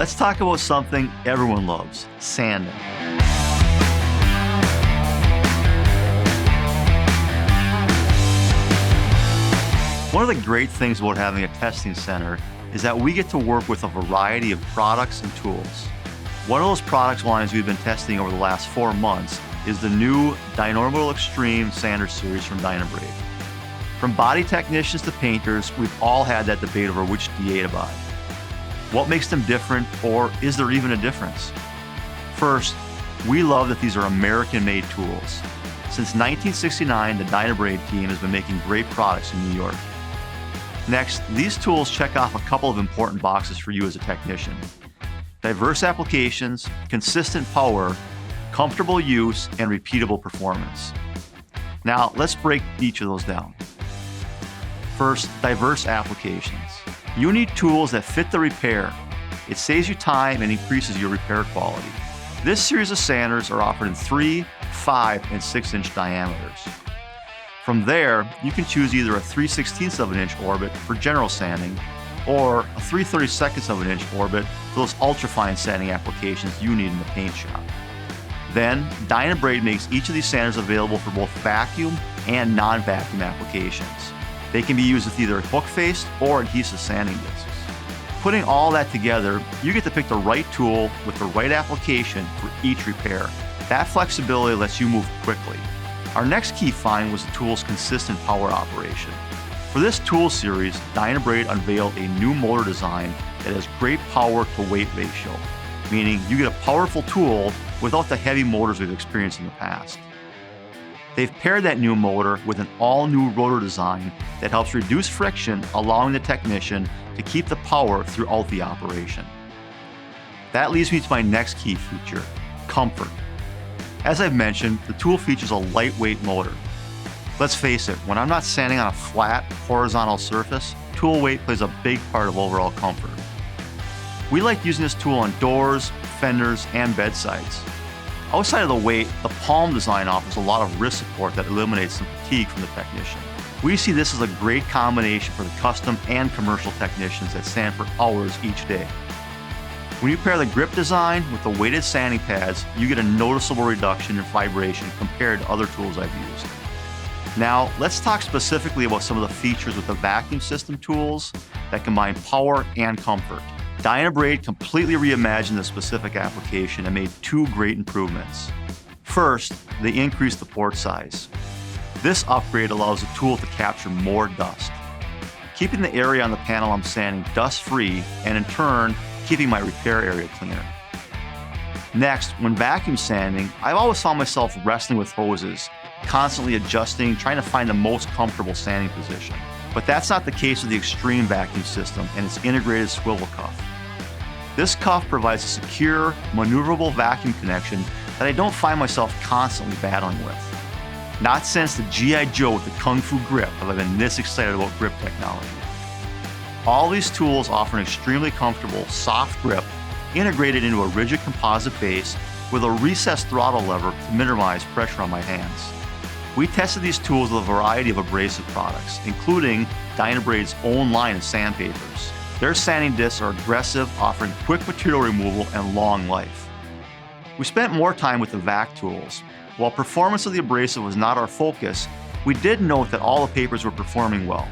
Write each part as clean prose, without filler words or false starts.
Let's talk about something everyone loves, sanding. One of the great things about having a testing center is that we get to work with a variety of products and tools. One of those product lines we've been testing over the last 4 months is the new Dynorbital Extreme Sander series from Dynabrade. From body technicians to painters, we've all had that debate over which DA to buy. What makes them different, or is there even a difference? First, we love that these are American-made tools. Since 1969, the Dynabrade team has been making great products in New York. Next, these tools check off a couple of important boxes for you as a technician. Diverse applications, consistent power, comfortable use, and repeatable performance. Now, let's break each of those down. First, diverse applications. You need tools that fit the repair. It saves you time and increases your repair quality. This series of sanders are offered in 3, 5, and 6-inch diameters. From there, you can choose either a 3/16 of an inch orbit for general sanding or a 3/32 of an inch orbit for those ultrafine sanding applications you need in the paint shop. Then, Dynabrade makes each of these sanders available for both vacuum and non-vacuum applications. They can be used with either hook-faced or adhesive sanding discs. Putting all that together, you get to pick the right tool with the right application for each repair. That flexibility lets you move quickly. Our next key find was the tool's consistent power operation. For this tool series, Dynabrade unveiled a new motor design that has great power to weight ratio, meaning you get a powerful tool without the heavy motors we've experienced in the past. They've paired that new motor with an all-new rotor design that helps reduce friction, allowing the technician to keep the power throughout the operation. That leads me to my next key feature, comfort. As I've mentioned, the tool features a lightweight motor. Let's face it, when I'm not sanding on a flat, horizontal surface, tool weight plays a big part of overall comfort. We like using this tool on doors, fenders, and bedsides. Outside of the weight, the palm design offers a lot of wrist support that eliminates some fatigue from the technician. We see this as a great combination for the custom and commercial technicians that sand for hours each day. When you pair the grip design with the weighted sanding pads, you get a noticeable reduction in vibration compared to other tools I've used. Now, let's talk specifically about some of the features with the vacuum system tools that combine power and comfort. Dynabrade completely reimagined the specific application and made 2 great improvements. First, they increased the port size. This upgrade allows the tool to capture more dust, keeping the area on the panel I'm sanding dust-free and in turn, keeping my repair area cleaner. Next, when vacuum sanding, I've always found myself wrestling with hoses, constantly adjusting, trying to find the most comfortable sanding position. But that's not the case with the Extreme vacuum system and its integrated swivel cuff. This cuff provides a secure, maneuverable vacuum connection that I don't find myself constantly battling with. Not since the G.I. Joe with the Kung Fu grip have I been this excited about grip technology. All these tools offer an extremely comfortable, soft grip integrated into a rigid composite base with a recessed throttle lever to minimize pressure on my hands. We tested these tools with a variety of abrasive products, including Dynabrade's own line of sandpapers. Their sanding discs are aggressive, offering quick material removal and long life. We spent more time with the vac tools. While performance of the abrasive was not our focus, we did note that all the papers were performing well.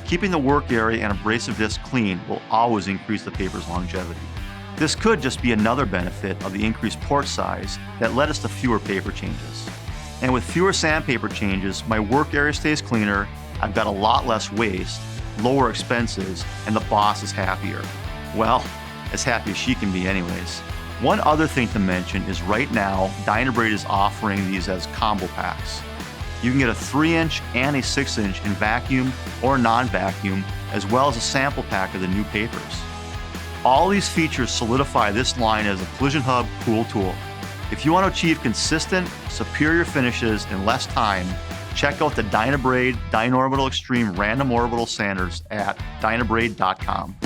Keeping the work area and abrasive disc clean will always increase the paper's longevity. This could just be another benefit of the increased port size that led us to fewer paper changes. And with fewer sandpaper changes, my work area stays cleaner, I've got a lot less waste, lower expenses, and the boss is happier. Well, as happy as she can be anyways. One other thing to mention is right now, Dynabrade is offering these as combo packs. You can get a 3-inch and a 6-inch in vacuum or non-vacuum, as well as a sample pack of the new papers. All these features solidify this line as a Collision Hub cool tool. If you want to achieve consistent, superior finishes in less time, check out the Dynabrade Dynorbital Extreme Random Orbital Sanders at dynabrade.com.